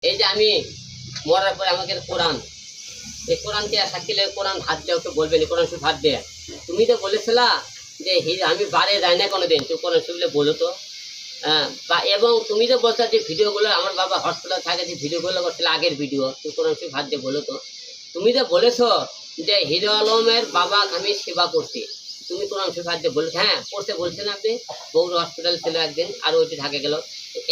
এই যে আমি মরার পরে আমাকে কোরআন, এই কোরআনকে সাক্ষী লেগে কোরআন হাত দিয়ে ওকে বলবেন, কোরআন শুধু হাত দিয়ে। তুমি তো বলেছিলা যে আমি বারে যাই না কোনোদিন, তুই কোরআন শুনলে বলো তো। বা এবং তুমি তো বলছো যে ভিডিওগুলো আমার বাবা হসপিটাল থাকে যে ভিডিওগুলো করছিল আগের ভিডিও, তুই কোরআন শুধু হাত দিয়ে বলো তো। তুমি তো বলেছো যে হিরো আলমের বাবা আমি সেবা করছি, তুমি কোরআন শুধু হাত দিয়ে বলেছো। হ্যাঁ পড়তে বলছেন আপনি, বগুড়া হসপিটাল ছিল একদিন, আর ওইটি ঢাকা গেল,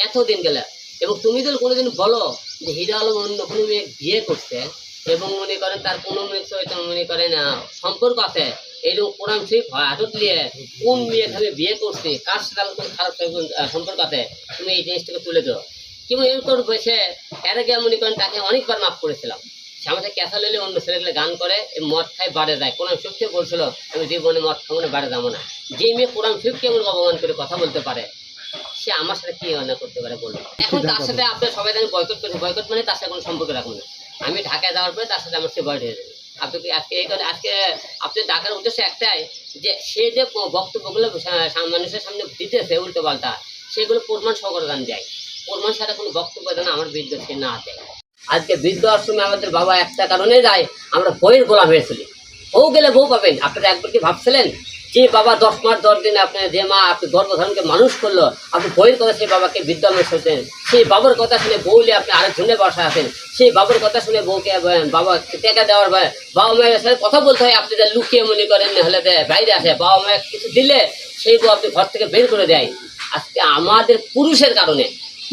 এতদিন গেলে। এবং তুমি তো কোনোদিন বলো যে হিরো আলম অন্য কোনো মেয়ে বিয়ে করছে এবং মনে করেন তার কোনো মেয়ের সহিত মনে করেন সম্পর্ক আছে, এইরকম কোরআন শরীফ হাতত নিয়ে কোন মেয়ে আমি বিয়ে করছি, কার সাথে কোন খারাপ সম্পর্ক আছে, তুমি এই জিনিসটাকে তুলে দাও। কিন্তু এরপর বসে এর আগে মনে করেন তাকে অনেকবার মাফ করেছিলাম। সে আমাদের ক্যাসা লইলে অন্য ছেলেগুলো গান করে মদ খায় বাড়ে যায়, কোরআন শরীফকে বলছিল আমি জীবনে মদ খাবো না, বাড়ে যাবো না। যে মেয়ে কোরআন শরীফকে এমন অপমান করে কথা বলতে পারে, সে আমার সাথে কি অন্যায় করতে পারে বলুন। এখন তার সাথে আপনার সবাই আমি বয়কট করছি, বয়কট মানে তার সাথে কোনো সম্পর্ক রাখবো না। আমি ঢাকায় যাওয়ার পরে তার সাথে আমার সে বয়স হয়ে যাবে। আপনি কি আজকে এই কারণে আজকে আপনি ডাকার উদ্দেশ্য একটাই যে সে যে বক্তব্যগুলো মানুষের সামনে দিতেছে উল্টো পাল্টা, সেগুলো প্রমাণ সহকারে দান যায়, প্রমাণ ছাড়া কোনো বক্তব্য যেন আমার বিরুদ্ধে সে না দেয়। আজকে বৃদ্ধ আশ্রমে আমাদের বাবা একটা কারণে যায়, আমরা বইয়ের গোলাম হয়েছিলি। বউ গেলে বউ পাবেন, আপনারা একবার কি ভাবছিলেন যে বাবা 10 মাস 10 দিনে আপনি যে মা আপনি গর্ভধারণকে মানুষ করলো, আপনি বইয়ের কথা সেই বাবাকে বিদ্যালয় শুনতেন, সেই বাবার কথা শুনে বউলে আপনি আরেকজনের বাসায় আছেন, সেই বাবার কথা শুনে বউকে বাবা টেকা দেওয়ার বাবা মায়ের সাথে কথা বলতে হয়, আপনি যা লুকিয়ে মনে করেন হলে বাইরে আসে, বাবা মায়ের কিছু দিলে সেই বউ আপনি ঘর থেকে বের করে দেয়। আজকে আমাদের পুরুষের কারণে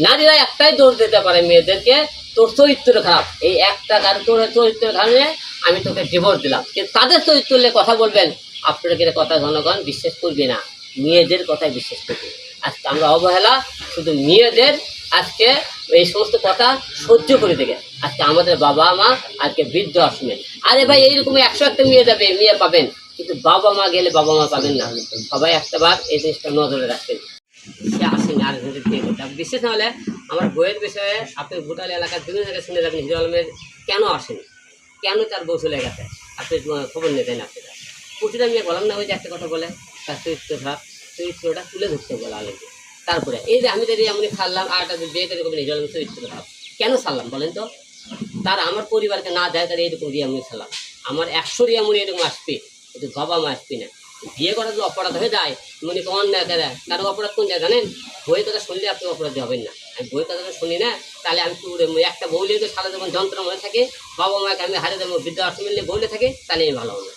নারীরা একটাই দোষ দিতে পারে মেয়েদেরকে, তোর চরিত্র খারাপ, এই একটা কারণ তোর চরিত্রের কারণে আমি তোকে ডিভোর্স দিলাম। কিন্তু তাদের চরিত্র নিয়ে কথা বলবেন, আপনাদের কথা জনগণ বিশ্বাস করবে না, মেয়েদের কথাই বিশ্বাস করবে। আজকে আমরা অবহেলা শুধু মেয়েদের আজকে এই সমস্ত কথা সহ্য করে থেকে আজকে আমাদের বাবা মা আজকে বৃদ্ধ আশ্রমে। আরে ভাই এইরকম 101টা মেয়ে যাবে, মেয়ে পাবেন, কিন্তু বাবা মা গেলে বাবা মা পাবেন না। সবাই একটা বার এই জিনিসটা নজরে রাখবেন। সে আসেনি আর বিয়ে করতে বিশেষ না হলে আমার বইয়ের বিষয়ে আপনি ভুটালি এলাকার বিভিন্ন জায়গায় শুনে যাবেন হিরো আলমের কেন আসেনি, কেন তার বউ চলে গেছে, আপনি খবর নিতেন। আপনারা প্রতিটা মেয়ে বললাম না ওই যে একটা কথা বলে তার চরিত্র খারাপ, চরিত্রটা তুলে ধরতে বলে আলোকে। তারপরে এই যে আমি যদি এমনি ছাড়লাম আর একটা বিয়ে করে হিরো আলমের চরিত্র খারাপ কেন ছাড়লাম বলেন তো। তার আমার পরিবারকে না দেয় তার এইরকম রিয়ামুনি ছাড়লাম, আমার 100 রিয়ামুনি এরকম আসবে, কিন্তু বাবা মা আসবি না। বিয়ে করা যদি অপরাধ হয়ে যায় মনে করেন না কারো অপরাধ কোন যায় জানেন, বইয়ের কথা শুনলে আপনি অপরাধী হবেন না। আমি বইয়ের কথা শুনি না, তাহলে আমি একটা বউলে তো সারা যখন যন্ত্রণা মনে থাকে, বাবা মাকে আমি হারিয়ে দেবো, বৃদ্ধ আশ্রমে বলে থাকে, তাহলে আমি ভালো হবো না।